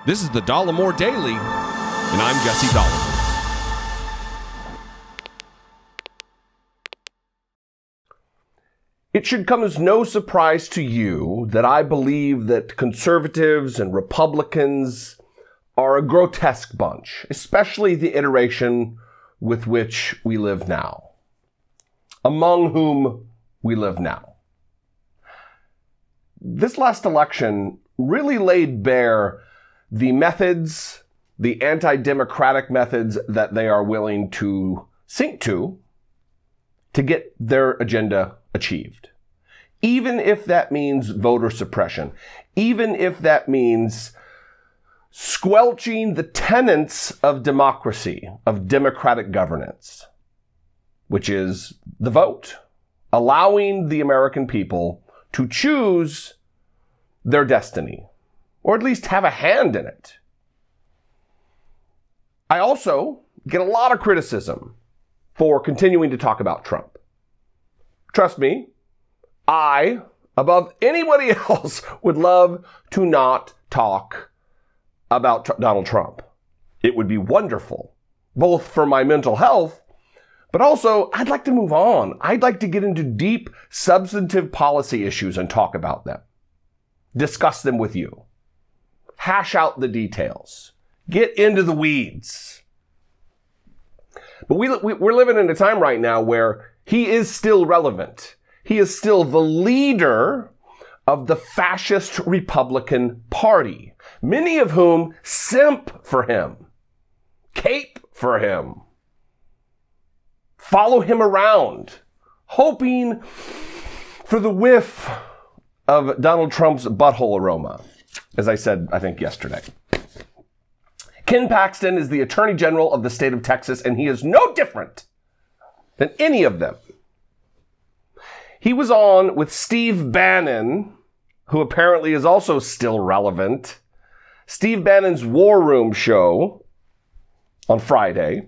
This is the Dollemore Daily, and I'm Jesse Dollemore. It should come as no surprise to you that I believe that conservatives and Republicans are a grotesque bunch, especially the iteration with which we live now, among whom we live now. This last election really laid bare the methods, the anti-democratic methods that they are willing to sink to get their agenda achieved. Even if that means voter suppression, even if that means squelching the tenets of democracy, of democratic governance, which is the vote, allowing the American people to choose their destiny, or at least have a hand in it. I also get a lot of criticism for continuing to talk about Trump. Trust me, I, above anybody else, would love to not talk about Donald Trump. It would be wonderful, both for my mental health, but also I'd like to move on. I'd like to get into deep, substantive policy issues and talk about them. Discuss them with you. Hash out the details. Get into the weeds. But we're living in a time right now where he is still relevant. He is still the leader of the fascist Republican Party, many of whom simp for him, cape for him, follow him around, hoping for the whiff of Donald Trump's butthole aroma, as I said, I think, yesterday. Ken Paxton is the Attorney General of the state of Texas, and he is no different than any of them. He was on with Steve Bannon, who apparently is also still relevant, Steve Bannon's War Room show on Friday,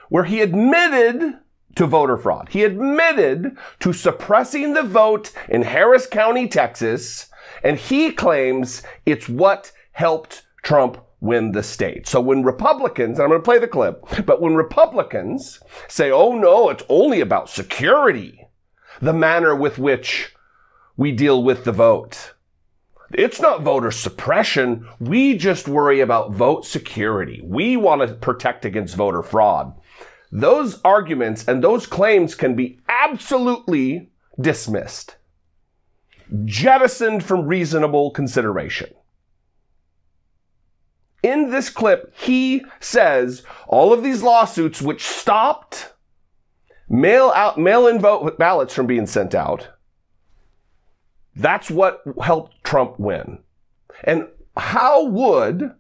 where he admitted to voter fraud. He admitted to suppressing the vote in Harris County, Texas, and he claims it's what helped Trump win the state. So when Republicans, and I'm going to play the clip, but when Republicans say, oh no, it's only about security, the manner with which we deal with the vote. It's not voter suppression. We just worry about vote security. We want to protect against voter fraud. Those arguments and those claims can be absolutely dismissed, jettisoned from reasonable consideration. In this clip, he says all of these lawsuits which stopped mail-in vote ballots from being sent out, that's what helped Trump win. And how would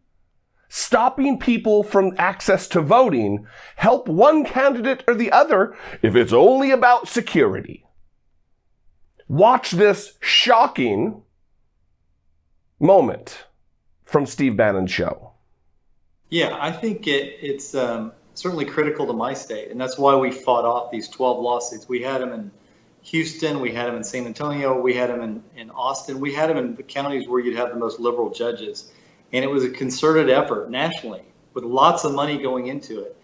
stopping people from access to voting help one candidate or the other if it's only about security? Watch this shocking moment from Steve Bannon's show. Yeah, I think it's certainly critical to my state, and that's why we fought off these 12 lawsuits. We had them in Houston, we had them in San Antonio, we had them in Austin, we had them in the counties where you'd have the most liberal judges. And it was a concerted effort nationally with lots of money going into it.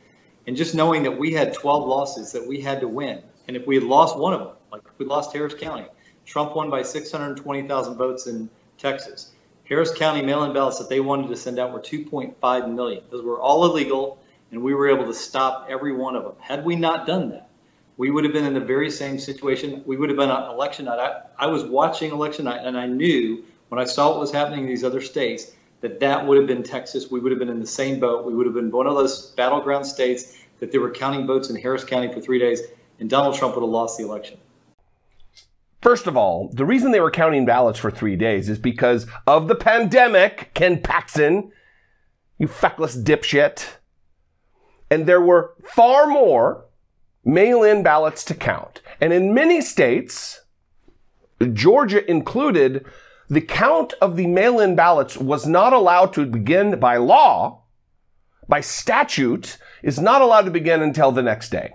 And just knowing that we had 12 lawsuits that we had to win. And if we had lost one of them, like if we lost Harris County, Trump won by 620,000 votes in Texas. Harris County mail-in ballots that they wanted to send out were 2.5 million. Those were all illegal, and we were able to stop every one of them. Had we not done that, we would have been in the very same situation. We would have been on election night. I was watching election night, and I knew when I saw what was happening in these other states that would have been Texas. We would have been in the same boat. We would have been one of those battleground states that they were counting votes in Harris County for 3 days, and Donald Trump would have lost the election. First of all, the reason they were counting ballots for 3 days is because of the pandemic, Ken Paxton, you feckless dipshit. And there were far more mail-in ballots to count. And in many states, Georgia included, the count of the mail-in ballots was not allowed to begin by law, by statute, is not allowed to begin until the next day.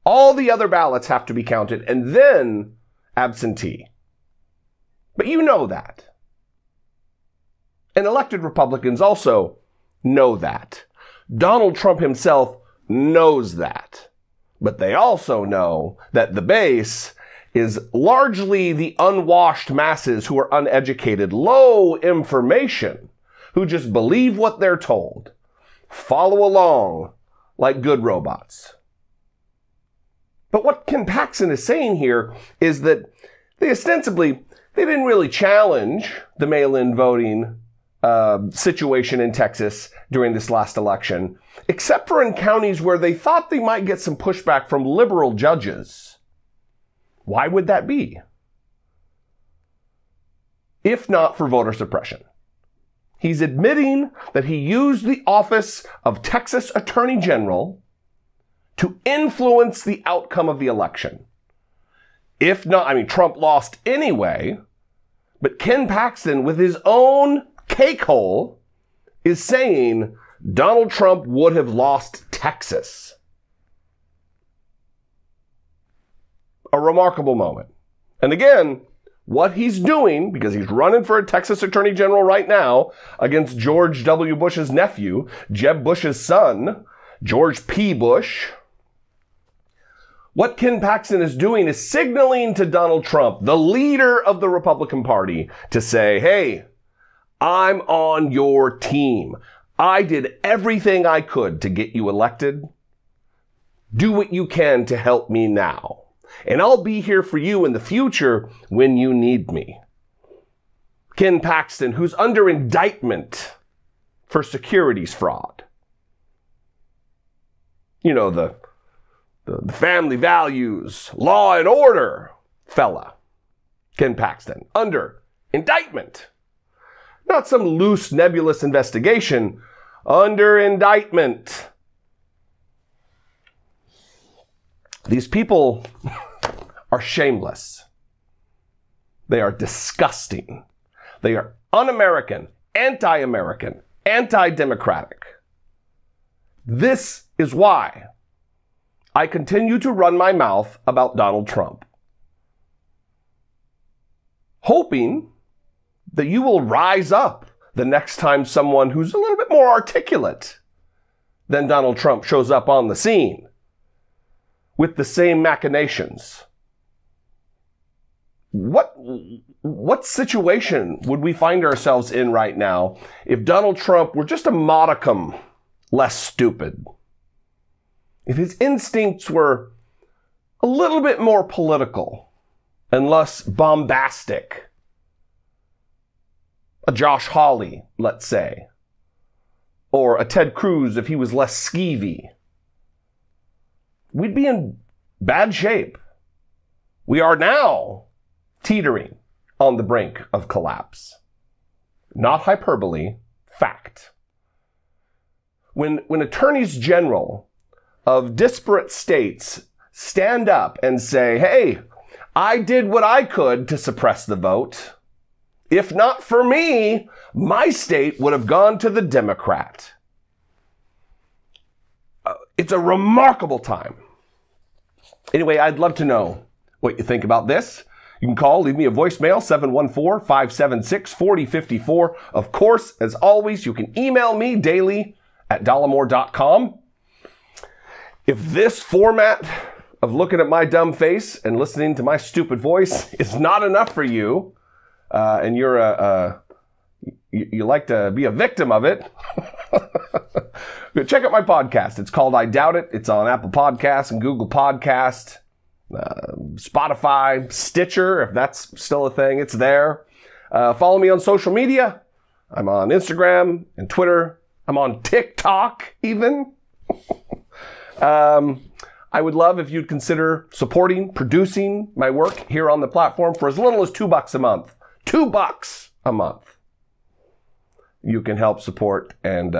All the other ballots have to be counted and then absentee. But you know that. And elected Republicans also know that. Donald Trump himself knows that. But they also know that the base is largely the unwashed masses who are uneducated, low information, who just believe what they're told, follow along like good robots. But what Ken Paxton is saying here is that they didn't really challenge the mail-in voting situation in Texas during this last election, except for in counties where they thought they might get some pushback from liberal judges. Why would that be? If not for voter suppression. He's admitting that he used the office of Texas Attorney General to influence the outcome of the election. If not, Trump lost anyway, but Ken Paxton, with his own cake hole, is saying Donald Trump would have lost Texas. A remarkable moment. And again, what he's doing, because he's running for a Texas Attorney General right now against George W. Bush's nephew, Jeb Bush's son, George P. Bush. What Ken Paxton is doing is signaling to Donald Trump, the leader of the Republican Party, to say, hey, I'm on your team. I did everything I could to get you elected. Do what you can to help me now. And I'll be here for you in the future when you need me. Ken Paxton, who's under indictment for securities fraud. You know, the family values, law and order fella. Ken Paxton, under indictment. Not some loose, nebulous investigation. Under indictment. These people are shameless. They are disgusting. They are un-American, anti-American, anti-democratic. This is why I continue to run my mouth about Donald Trump, hoping that you will rise up the next time someone who's a little bit more articulate than Donald Trump shows up on the scene with the same machinations. What situation would we find ourselves in right now if Donald Trump were just a modicum less stupid? If his instincts were a little bit more political and less bombastic? A Josh Hawley, let's say. Or a Ted Cruz if he was less skeevy. We'd be in bad shape. We are now teetering on the brink of collapse. Not hyperbole, fact. When attorneys general of disparate states stand up and say, hey, I did what I could to suppress the vote. If not for me, my state would have gone to the Democrat. It's a remarkable time. Anyway, I'd love to know what you think about this. You can call, leave me a voicemail, 714-576-4054. Of course, as always, you can email me daily at dollemore.com. If this format of looking at my dumb face and listening to my stupid voice is not enough for you, and you're you like to be a victim of it, check out my podcast. It's called I Doubt It. It's on Apple Podcasts and Google Podcasts, Spotify, Stitcher, if that's still a thing. It's there. Follow me on social media. I'm on Instagram and Twitter. I'm on TikTok even. I would love if you'd consider supporting, producing my work here on the platform for as little as $2 a month. $2 a month. You can help support and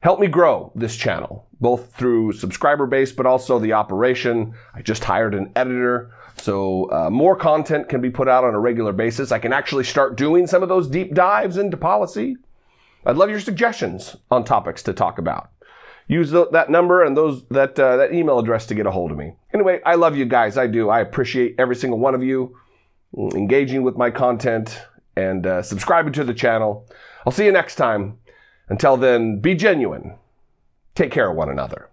help me grow this channel, both through subscriber base, but also the operation. I just hired an editor, so more content can be put out on a regular basis. I can actually start doing some of those deep dives into policy. I'd love your suggestions on topics to talk about. Use that number and that email address to get a hold of me. Anyway, I love you guys. I do. I appreciate every single one of you engaging with my content and subscribing to the channel. I'll see you next time. Until then, be genuine. Take care of one another.